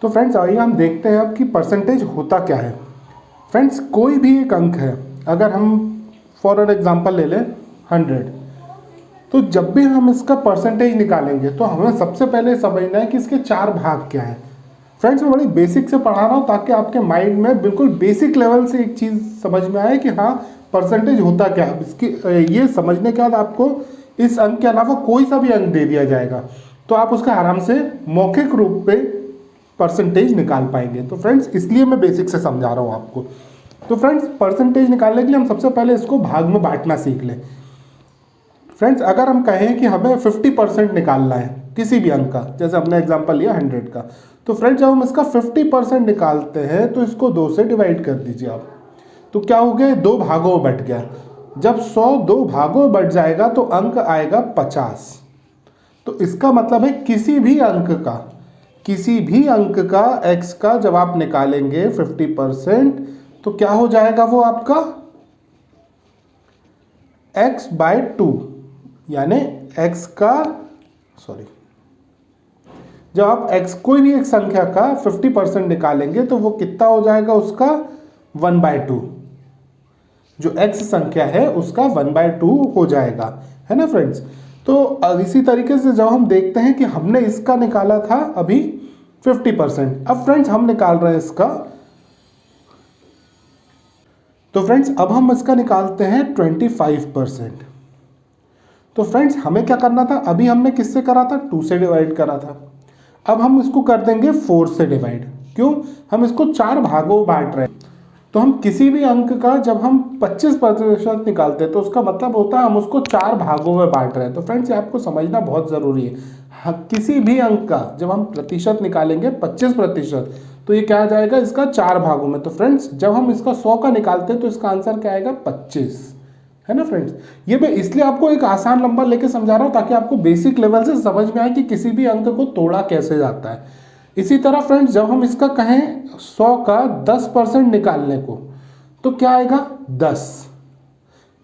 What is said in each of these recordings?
तो फ्रेंड्स आइए हम देखते हैं अब कि परसेंटेज होता क्या है। फ्रेंड्स कोई भी एक अंक है, अगर हम फॉर एन एग्जांपल ले लें 100, तो जब भी हम इसका परसेंटेज निकालेंगे तो हमें सबसे पहले समझना है कि इसके चार भाग क्या है। फ्रेंड्स मैं बड़ी बेसिक से पढ़ा रहा हूँ ताकि आपके माइंड में बिल्कुल बेसिक लेवल से एक चीज़ समझ में आए कि हाँ परसेंटेज होता क्या है। इसकी ये समझने के बाद आपको इस अंक के अलावा कोई सा भी अंक दे दिया जाएगा तो आप उसका आराम से मौखिक रूप पे परसेंटेज निकाल पाएंगे। तो फ्रेंड्स इसलिए मैं बेसिक से समझा रहा हूँ आपको। तो फ्रेंड्स परसेंटेज निकालने के लिए हम सबसे पहले इसको भाग में बांटना सीख लें। फ्रेंड्स अगर हम कहें कि हमें 50% निकालना है किसी भी अंक का, जैसे हमने एग्जांपल लिया 100 का, तो फ्रेंड्स जब हम इसका 50% निकालते हैं तो इसको 2 से डिवाइड कर दीजिए आप। तो क्या हो गया, दो भागों में बट गया। जब 100 दो भागों में बट जाएगा तो अंक आएगा 50। तो इसका मतलब है किसी भी अंक का x का जब आप निकालेंगे 50% तो क्या हो जाएगा वो आपका x/2, यानी x का जब आप x कोई भी एक संख्या का 50% निकालेंगे तो वो कितना हो जाएगा, उसका 1/2। जो x संख्या है उसका 1/2 हो जाएगा, है ना फ्रेंड्स। तो इसी तरीके से जब हम देखते हैं कि हमने इसका निकाला था अभी 50%, अब फ्रेंड्स हम निकाल रहे हैं इसका, तो फ्रेंड्स अब हम इसका निकालते हैं 25%। तो फ्रेंड्स हमें क्या करना था, अभी हमने किससे करा था, 2 से डिवाइड करा था। अब हम इसको कर देंगे 4 से डिवाइड। क्यों, हम इसको 4 भागों में बांट रहे हैं। तो हम किसी भी अंक का जब हम 25% निकालते हैं तो उसका मतलब होता है हम उसको 4 भागों में बांट रहे हैं। तो फ्रेंड्स ये आपको समझना बहुत ज़रूरी है। किसी भी अंक का जब हम प्रतिशत निकालेंगे 25%, तो ये क्या आ जाएगा, इसका 4 भागों में। तो फ्रेंड्स जब हम इसका 100 का निकालते हैं तो इसका आंसर क्या आएगा, 25, है ना फ्रेंड्स। ये मैं इसलिए आपको एक आसान नंबर लेके समझा रहा हूँ ताकि आपको बेसिक लेवल से समझ में आए कि किसी भी अंक को तोड़ा कैसे जाता है। इसी तरह फ्रेंड्स जब हम इसका कहें 100 का 10% निकालने को तो क्या आएगा, 10।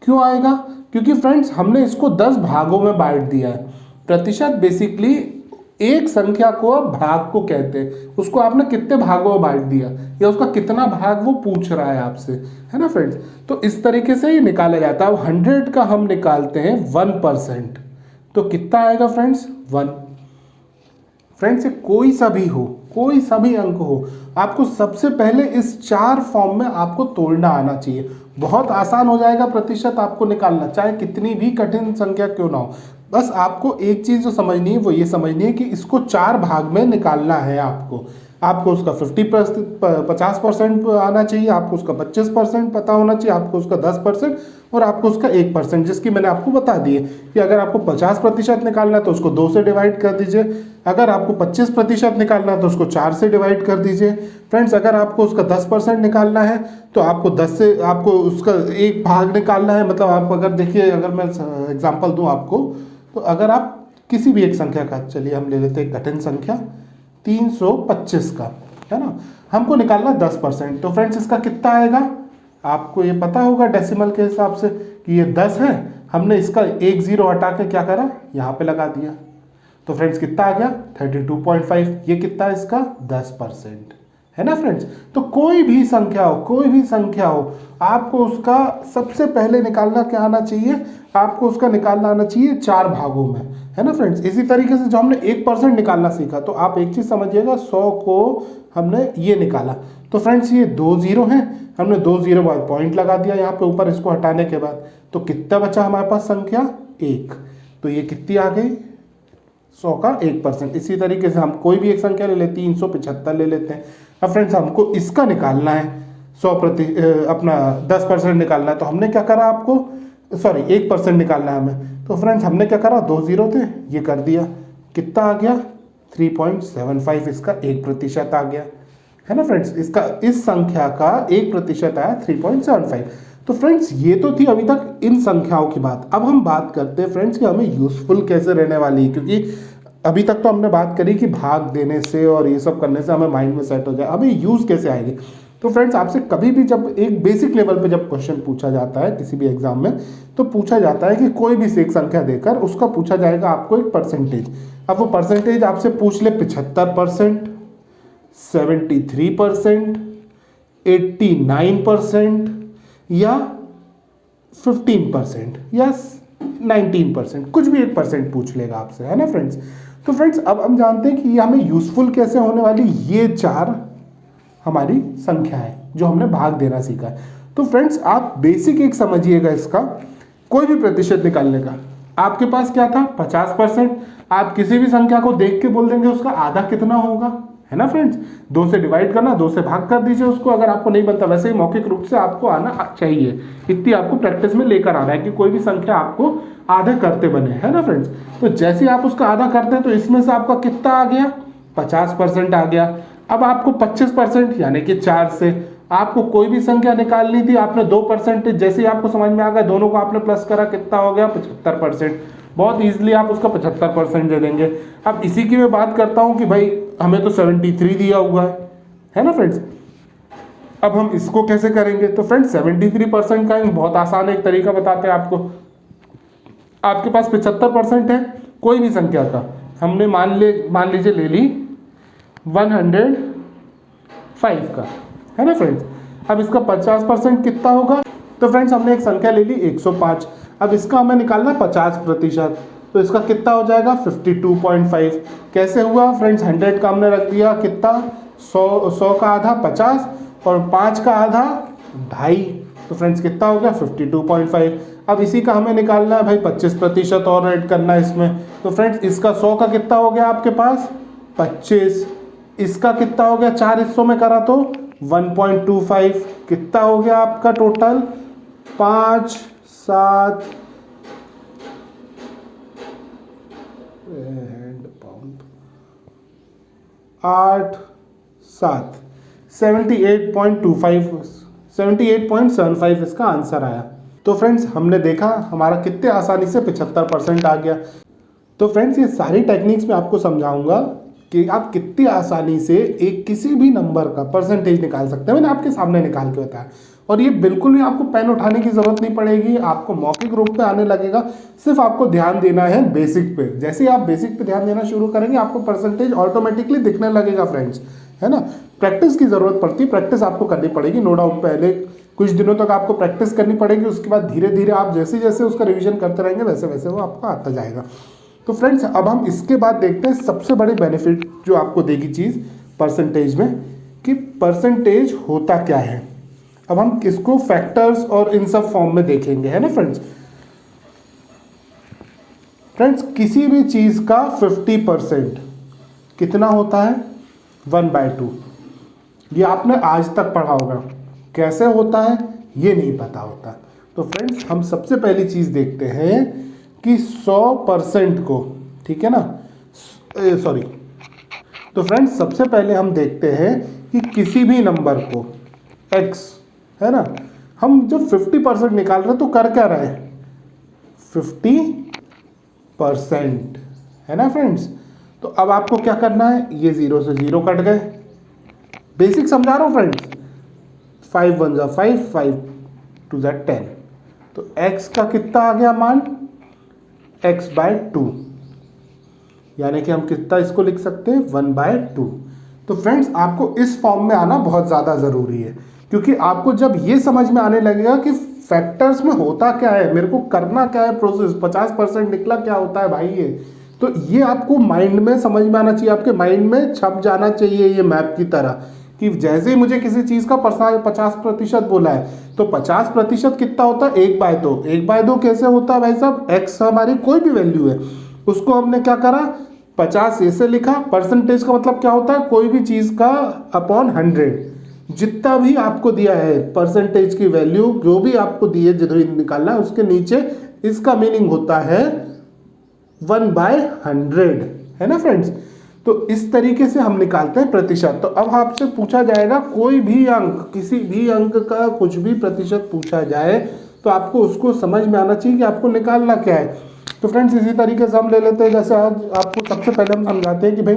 क्यों आएगा, क्योंकि फ्रेंड्स हमने इसको 10 भागों में बांट दिया है। प्रतिशत बेसिकली एक संख्या को भाग को कहते हैं, उसको आपने कितने भागों में बांट दिया या उसका कितना भाग वो पूछ रहा है आपसे, है ना फ्रेंड्स। तो इस तरीके से ही निकाला जाता है। अब 100 का हम निकालते हैं 1%, तो कितना आएगा फ्रेंड्स, 1। फ्रेंड्स कोई सा भी अंक हो, आपको सबसे पहले इस 4 फॉर्म में आपको तोड़ना आना चाहिए। बहुत आसान हो जाएगा प्रतिशत आपको निकालना, चाहे कितनी भी कठिन संख्या क्यों ना हो। बस आपको एक चीज़ जो समझनी है वो ये समझनी है कि इसको 4 भाग में निकालना है। आपको उसका 50% आना चाहिए, आपको उसका 25% पता होना चाहिए, आपको उसका 10% और आपको उसका 1%, जिसकी मैंने आपको बता दी है कि अगर आपको 50% निकालना है तो उसको 2 से डिवाइड कर दीजिए। अगर आपको 25% निकालना है तो उसको 4 से डिवाइड कर दीजिए। फ्रेंड्स अगर आपको उसका 10% निकालना है तो आपको उसका एक भाग निकालना है। मतलब आप अगर देखिए, अगर मैं एग्जांपल दूं आपको, तो अगर आप किसी भी एक संख्या का, चलिए हम ले लेते हैं कठिन संख्या 325 का, है ना, हमको निकालना 10%। तो फ्रेंड्स इसका कितना आएगा, आपको ये पता होगा डेसिमल के हिसाब से कि ये 10 है। हमने इसका एक 0 हटा के क्या करा, यहाँ पे लगा दिया। तो फ्रेंड्स कितना आ गया, 32.5। ये कितना है इसका, 10%, है ना फ्रेंड्स। तो कोई भी संख्या हो, आपको उसका सबसे पहले निकालना क्या आना चाहिए, आपको उसका निकालना आना चाहिए 4 भागों में, है ना फ्रेंड्स। इसी तरीके से जो हमने 1% निकालना सीखा, तो आप एक चीज़ समझिएगा, 100 को हमने ये निकाला तो फ्रेंड्स ये 2 0 हैं, हमने 2 0 बाद पॉइंट लगा दिया यहाँ पे ऊपर इसको हटाने के बाद। तो कितना बचा हमारे पास संख्या, 1। तो ये कितनी आ गई, 100 का 1%। इसी तरीके से हम कोई भी एक संख्या ले लेते हैं, 375 ले लेते हैं। अब फ्रेंड्स हमको इसका निकालना है 10% निकालना है। तो हमने क्या करा, 1% निकालना है हमें। तो फ्रेंड्स हमने क्या करा, 2 0 थे, ये कर दिया, कितना आ गया, 3.75। इसका 1% आ गया, है ना फ्रेंड्स। इस संख्या का 1% आया 3.75। तो फ्रेंड्स ये तो थी अभी तक इन संख्याओं की बात। अब हम बात करते हैं फ्रेंड्स कि हमें यूजफुल कैसे रहने वाली है, क्योंकि अभी तक तो हमने बात करी कि भाग देने से और ये सब करने से हमें माइंड में सेट हो जाए, हमें यूज़ कैसे आएगी। तो फ्रेंड्स आपसे कभी भी जब एक बेसिक लेवल पे जब क्वेश्चन पूछा जाता है किसी भी एग्जाम में, तो पूछा जाता है कि कोई भी एक संख्या देकर उसका पूछा जाएगा आपको एक परसेंटेज। अब वो परसेंटेज आपसे पूछ ले 75%, 73%, 89% या 15% या 19%, कुछ भी 1% पूछ लेगा आपसे, है ना फ्रेंड्स। तो फ्रेंड्स अब हम जानते हैं कि ये हमें यूजफुल कैसे होने वाली, ये 4 हमारी संख्या है जो हमने भाग देना सीखा है। तो फ्रेंड्स आप बेसिक एक समझिएगा, इसका कोई भी प्रतिशत निकालने का, आपके पास क्या था 50%, आप किसी भी संख्या को देख के बोल देंगे उसका आधा कितना होगा, है ना फ्रेंड्स। 2 से डिवाइड करना, 2 से भाग कर दीजिए उसको, अगर आपको नहीं बनता वैसे ही मौखिक रूप से आपको आना चाहिए, इतनी आपको प्रैक्टिस में लेकर आना है कि कोई भी संख्या आपको आधे करते बने, है ना फ्रेंड्स। तो जैसे आप उसका आधा करते हैं तो इसमें से आपका कितना आ गया, 50% आ गया। अब आपको 25% यानी कि 4 से आपको कोई भी संख्या निकालनी थी, आपने 2% जैसे ही आपको समझ में आ गया, दोनों को आपने प्लस करा, कितना हो गया 75%। बहुत ईजिली आप उसका 75% दे देंगे। अब इसी की मैं बात करता हूं कि भाई हमें तो 73 दिया हुआ है ना फ्रेंड्स। अब हम इसको कैसे करेंगे, तो फ्रेंड्स 73% का बहुत आसान एक तरीका बताते हैं आपको। आपके पास 75% है कोई भी संख्या का, हमने मान लीजिए ले ली 105 का, है ना फ्रेंड्स। अब इसका 50% कितना होगा, तो फ्रेंड्स हमने एक संख्या ले ली 105, अब इसका हमें निकालना 50%, तो इसका कितना हो जाएगा 52.5। कैसे हुआ फ्रेंड्स, 100 का हमने रख दिया कितना, 100 का आधा 50 और 5 का आधा 2.5, तो फ्रेंड्स कितना हो गया 52.5। अब इसी का हमें निकालना है भाई 25% और ऐड करना है इसमें, तो फ्रेंड्स इसका 100 का कितना हो गया आपके पास 25, इसका कितना हो गया 4 हिस्सों में करा तो 1.25, कितना हो गया आपका टोटल 5 7 8 7 78.75 इसका आंसर आया। तो फ्रेंड्स हमने देखा हमारा कितने आसानी से 75% आ गया। तो फ्रेंड्स ये सारी टेक्निक्स मैं आपको समझाऊंगा कि आप कितनी आसानी से एक किसी भी नंबर का परसेंटेज निकाल सकते हैं। मैंने आपके सामने निकाल के बताया, और ये बिल्कुल भी आपको पेन उठाने की जरूरत नहीं पड़ेगी, आपको मौखिक रूप में आने लगेगा। सिर्फ आपको ध्यान देना है बेसिक पे। जैसे ही आप बेसिक पे ध्यान देना शुरू करेंगे आपको परसेंटेज ऑटोमेटिकली दिखने लगेगा फ्रेंड्स, है ना। प्रैक्टिस की जरूरत पड़ती है, प्रैक्टिस आपको करनी पड़ेगी, नो डाउट। पहले कुछ दिनों तक आपको प्रैक्टिस करनी पड़ेगी, उसके बाद धीरे धीरे आप जैसे जैसे उसका रिविजन करते रहेंगे वैसे वैसे वो आपको आता जाएगा। तो फ्रेंड्स अब हम इसके बाद देखते हैं सबसे बड़े बेनिफिट जो आपको देगी चीज़ परसेंटेज में, कि परसेंटेज होता क्या है। अब हम किसको फैक्टर्स और इन सब फॉर्म में देखेंगे, है ना फ्रेंड्स। फ्रेंड्स किसी भी चीज़ का 50% कितना होता है 1/2। ये आपने आज तक पढ़ा होगा, कैसे होता है ये नहीं पता होता। तो फ्रेंड्स हम सबसे पहली चीज़ देखते हैं कि 100% को, ठीक है ना, सॉरी। तो फ्रेंड्स सबसे पहले हम देखते हैं कि किसी भी नंबर को x, है ना, हम जब 50% निकाल रहे हैं तो कर क्या रहे हैं 50%, है ना फ्रेंड्स। तो अब आपको क्या करना है, ये 0 से 0 कट गए, बेसिक समझा रहा हूँ फ्रेंड्स। 5 1 जा 5, 5 2 जा 10, तो x का कितना आ गया मान x/2, यानी कि हम कितना इसको लिख सकते हैं 1/2। तो फ्रेंड्स आपको इस फॉर्म में आना बहुत ज़्यादा ज़रूरी है, क्योंकि आपको जब ये समझ में आने लगेगा कि फैक्टर्स में होता क्या है, मेरे को करना क्या है प्रोसेस, 50% निकला क्या होता है भाई ये, तो ये आपको माइंड में समझ में आना चाहिए, आपके माइंड में छप जाना चाहिए ये मैप की तरह, कि जैसे ही मुझे किसी चीज़ का 50% बोला है तो 50% कितना होता है 1/2। 1/2 कैसे होता है भाई साहब, x हमारी कोई भी वैल्यू है उसको हमने क्या करा 50 ऐसे लिखा। परसेंटेज का मतलब क्या होता है, कोई भी चीज़ का अपॉन 100, जितना भी आपको दिया है परसेंटेज की वैल्यू जो भी आपको दी है जो निकालना है उसके नीचे इसका मीनिंग होता है 1/100, है ना फ्रेंड्स। तो इस तरीके से हम निकालते हैं प्रतिशत। तो अब आपसे पूछा जाएगा कोई भी अंक, किसी भी अंक का कुछ भी प्रतिशत पूछा जाए तो आपको उसको समझ में आना चाहिए कि आपको निकालना क्या है। तो फ्रेंड्स इसी तरीके से हम ले लेते हैं, जैसे आज आपको सबसे पहले हम समझाते हैं कि भाई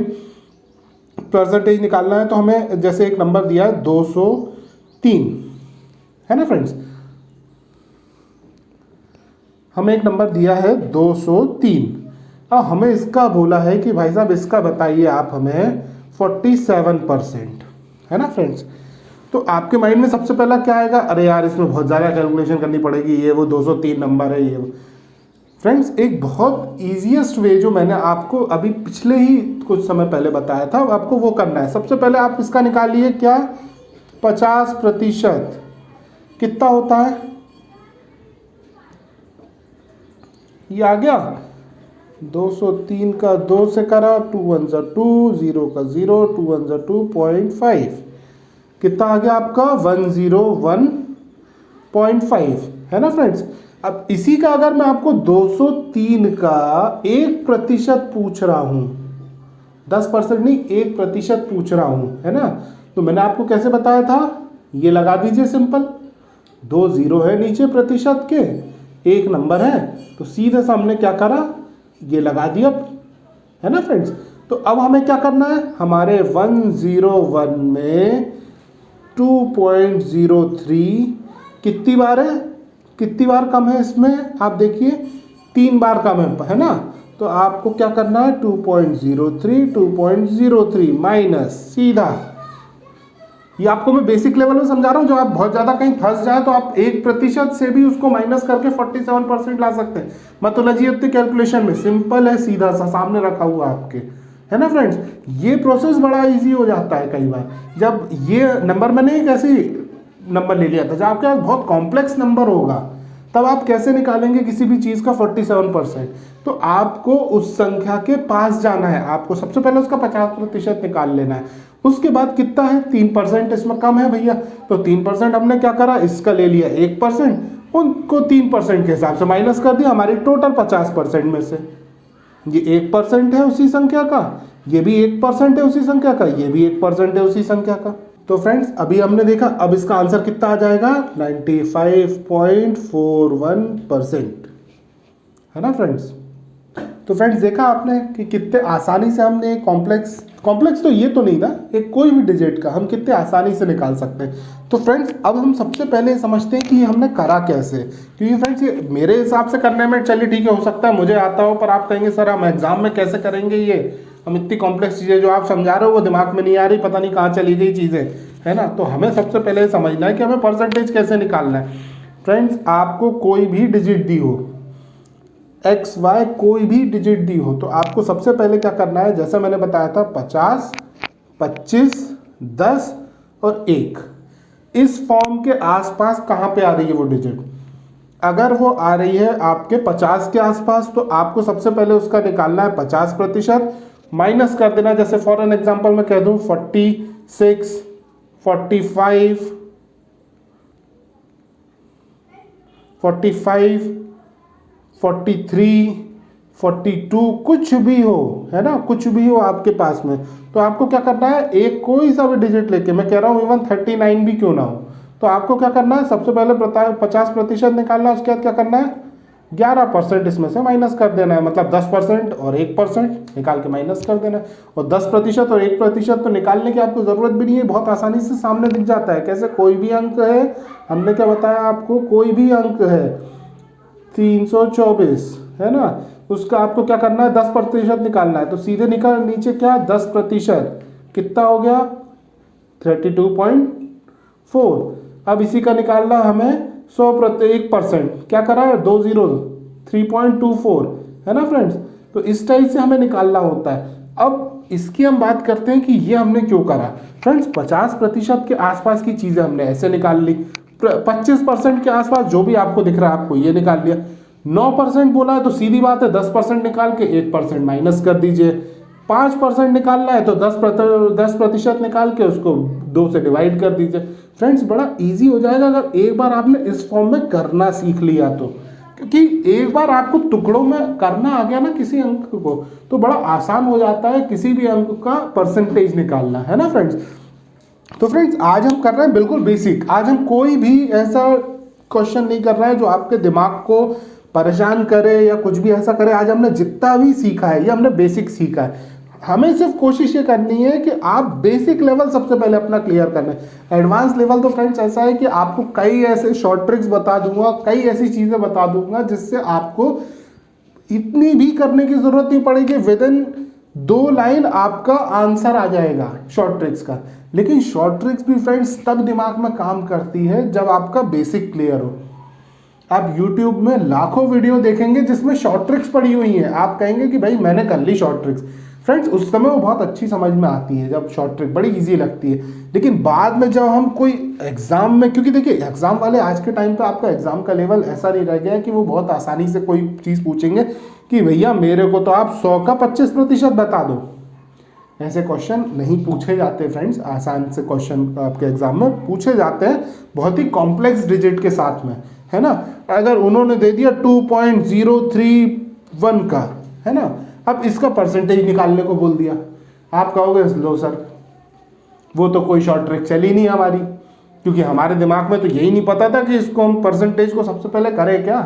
परसेंटेज निकालना है, तो हमें जैसे एक नंबर दिया है 203, है ना फ्रेंड्स, हमें एक नंबर दिया है 203। अब हमें इसका बोला है कि भाई साहब इसका बताइए आप हमें 47%, है ना फ्रेंड्स। तो आपके माइंड में सबसे पहला क्या आएगा, अरे यार इसमें बहुत ज़्यादा कैलकुलेशन करनी पड़ेगी, ये वो 203 नंबर है ये वो। फ्रेंड्स एक बहुत ईजीएस्ट वे जो मैंने आपको अभी पिछले ही कुछ समय पहले बताया था, आपको वो करना है। सबसे पहले आप इसका निकालिए, क्या 50% कितना होता है, ये आ गया 203 का 2 से करा, 2 1 जा 2, 0 का 0, 2 1 जा 2.5, कितना आ गया आपका 101.5, है ना फ्रेंड्स। अब इसी का अगर मैं आपको 203 का 1% पूछ रहा हूं, 10% नहीं 1% पूछ रहा हूं, है ना, तो मैंने आपको कैसे बताया था, ये लगा दीजिए सिंपल, 2 0 है नीचे प्रतिशत के, 1 नंबर है, तो सीधे सामने क्या करा, ये लगा दिया, है ना फ्रेंड्स। तो अब हमें क्या करना है, हमारे 101 में 2.03 कितनी बार है, कितनी बार कम है इसमें, आप देखिए 3 बार कम है ना। तो आपको क्या करना है, 2.03 माइनस सीधा, ये आपको मैं बेसिक लेवल में समझा रहा हूँ, जो आप बहुत ज़्यादा कहीं फंस जाए तो आप 1% से भी उसको माइनस करके 47% ला सकते हैं। मेथोडोलॉजी अपनी कैलकुलेशन में सिंपल है, सीधा सा सामने रखा हुआ आपके, है ना फ्रेंड्स। ये प्रोसेस बड़ा इजी हो जाता है कई बार, जब ये नंबर मैंने एक ऐसी नंबर ले लिया था जब आपके पास बहुत कॉम्प्लेक्स नंबर होगा, तब आप कैसे निकालेंगे किसी भी चीज़ का 47%। तो आपको उस संख्या के पास जाना है, आपको सबसे पहले उसका 50% निकाल लेना है। उसके बाद कितना है, 3% इसमें कम है भैया, तो 3% हमने क्या करा, इसका ले लिया 1%, उनको 3% के हिसाब से माइनस कर दिया, हमारी टोटल 50% में से ये 1% है उसी संख्या का, ये भी 1% है उसी संख्या का, ये भी 1% है उसी संख्या का। तो फ्रेंड्स अभी हमने देखा, अब इसका आंसर कितना आ जाएगा, 95.41%, है ना फ्रेंड्स। तो फ्रेंड्स देखा आपने कि कितने आसानी से हमने कॉम्प्लेक्स तो ये तो नहीं ना, एक कोई भी डिजिट का हम कितने आसानी से निकाल सकते हैं। तो फ्रेंड्स अब हम सबसे पहले समझते हैं कि ये हमने करा कैसे, क्योंकि फ्रेंड्स ये मेरे हिसाब से करने में, चलिए ठीक है हो सकता है मुझे आता हो, पर आप कहेंगे सर हम एग्जाम में कैसे करेंगे ये, हम इतनी कॉम्प्लेक्स चीज़ें जो आप समझा रहे हो वो दिमाग में नहीं आ रही, पता नहीं कहाँ चली गई चीज़ें, है ना। तो हमें सबसे पहले समझना है कि हमें परसेंटेज कैसे निकालना है। फ्रेंड्स आपको कोई भी डिजिट दी हो, एक्स वाई कोई भी डिजिट दी हो, तो आपको सबसे पहले क्या करना है, जैसा मैंने बताया था 50, 25, 10 और 1, इस फॉर्म के आसपास कहाँ पे आ रही है वो डिजिट। अगर वो आ रही है आपके 50 के आसपास, तो आपको सबसे पहले उसका निकालना है 50%, माइनस कर देना, जैसे फॉर एन एग्जांपल मैं कह दूं 46, 45, 43, 42, कुछ भी हो, है ना, कुछ भी हो आपके पास में, तो आपको क्या करना है, एक कोई सा भी डिजिट लेके, मैं कह रहा हूँ इवन 39 भी क्यों ना हो, तो आपको क्या करना है, सबसे पहले 50% निकालना है, उसके बाद क्या करना है, 11% इसमें से माइनस कर देना है, मतलब 10% और 1% निकाल के माइनस कर देना है। और 10% और 1% तो निकालने की आपको ज़रूरत भी नहीं है, बहुत आसानी से सामने दिख जाता है। कैसे, कोई भी अंक है, हमने क्या बताया आपको, कोई भी अंक है 324, है ना, उसका आपको क्या करना है, 10% निकालना है, तो सीधे निकाल नीचे क्या 10%, कितना हो गया 32.4। अब इसी का निकालना हमें 1%, क्या करा है 2 0, 3.24, है ना फ्रेंड्स। तो इस टाइप से हमें निकालना होता है। अब इसकी हम बात करते हैं कि ये हमने क्यों करा। फ्रेंड्स 50% के आसपास की चीज़ें हमने ऐसे निकाल ली, 25% के आसपास जो भी आपको दिख रहा है आपको ये निकाल लिया, 9% बोला है तो सीधी बात है 10% निकाल के 1% माइनस कर दीजिए, 5% निकालना है तो 10% निकाल के उसको 2 से डिवाइड कर दीजिए। फ्रेंड्स बड़ा इजी हो जाएगा अगर एक बार आपने इस फॉर्म में करना सीख लिया तो, क्योंकि एक बार आपको टुकड़ों में करना आ गया ना किसी अंक को, तो बड़ा आसान हो जाता है किसी भी अंक का परसेंटेज निकालना, है ना फ्रेंड्स। तो फ्रेंड्स आज हम कर रहे हैं बिल्कुल बेसिक, आज हम कोई भी ऐसा क्वेश्चन नहीं कर रहे हैं जो आपके दिमाग को परेशान करे या कुछ भी ऐसा करे। आज हमने जितना भी सीखा है ये हमने बेसिक सीखा है। हमें सिर्फ कोशिश ये करनी है कि आप बेसिक लेवल सबसे पहले अपना क्लियर करना है। एडवांस लेवल तो फ्रेंड्स ऐसा है कि आपको कई ऐसे शॉर्ट ट्रिक्स बता दूंगा, कई ऐसी चीज़ें बता दूंगा जिससे आपको इतनी भी करने की ज़रूरत नहीं पड़ेगी, विद इन 2 लाइन आपका आंसर आ जाएगा शॉर्ट ट्रिक्स का। लेकिन शॉर्ट ट्रिक्स भी फ्रेंड्स तब दिमाग में काम करती है जब आपका बेसिक क्लियर हो। आप YouTube में लाखों वीडियो देखेंगे जिसमें शॉर्ट ट्रिक्स पड़ी हुई हैं, आप कहेंगे कि भाई मैंने कर ली शॉर्ट ट्रिक्स। फ्रेंड्स उस समय वो बहुत अच्छी समझ में आती है, जब शॉर्ट ट्रिक बड़ी इजी लगती है। लेकिन बाद में जब हम कोई एग्जाम में, क्योंकि देखिए एग्जाम वाले आज के टाइम पे आपका एग्जाम का लेवल ऐसा नहीं रह गया है कि वो बहुत आसानी से कोई चीज़ पूछेंगे कि भैया मेरे को तो आप 100 का 25% बता दो। ऐसे क्वेश्चन नहीं पूछे जाते फ्रेंड्स। आसान से क्वेश्चन आपके एग्जाम में पूछे जाते हैं बहुत ही कॉम्प्लेक्स डिजिट के साथ में, है ना। अगर उन्होंने दे दिया 2.031 का, है ना, अब इसका परसेंटेज निकालने को बोल दिया, आप कहोगे लो सर वो तो कोई शॉर्ट ट्रिक चली नहीं हमारी, क्योंकि हमारे दिमाग में तो यही नहीं पता था कि इसको हम परसेंटेज को सबसे पहले करें क्या,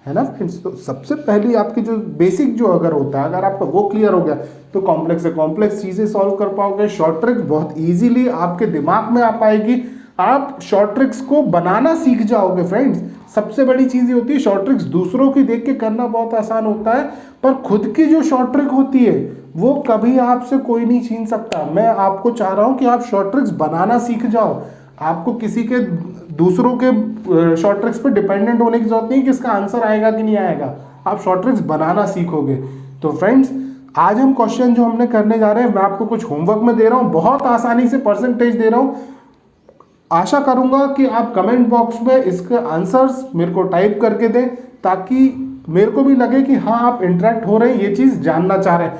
है ना फ्रेंड्स। तो सबसे पहली आपकी जो बेसिक जो अगर होता है, अगर आपका वो क्लियर हो गया तो कॉम्प्लेक्स से कॉम्प्लेक्स चीज़ें सॉल्व कर पाओगे। शॉर्ट ट्रिक बहुत इजीली आपके दिमाग में आ पाएगी, आप शॉर्ट ट्रिक्स को बनाना सीख जाओगे फ्रेंड्स। सबसे बड़ी चीज़ ये होती है, शॉर्ट ट्रिक्स दूसरों की देख के करना बहुत आसान होता है, पर खुद की जो शॉर्ट ट्रिक होती है वो कभी आपसे कोई नहीं छीन सकता। मैं आपको चाह रहा हूँ कि आप शॉर्ट ट्रिक्स बनाना सीख जाओ। आपको किसी के दूसरों के शॉर्ट ट्रिक्स पे डिपेंडेंट होने की जरूरत नहीं कि इसका आंसर आएगा कि नहीं आएगा, आप शॉर्ट ट्रिक्स बनाना सीखोगे। तो फ्रेंड्स आज हम क्वेश्चन जो हमने करने जा रहे हैं, मैं आपको कुछ होमवर्क में दे रहा हूँ, बहुत आसानी से परसेंटेज दे रहा हूँ। आशा करूंगा कि आप कमेंट बॉक्स में इसके आंसर्स मेरे को टाइप करके दें, ताकि मेरे को भी लगे कि हाँ आप इंटरेक्ट हो रहे हैं, ये चीज़ जानना चाह रहे हैं।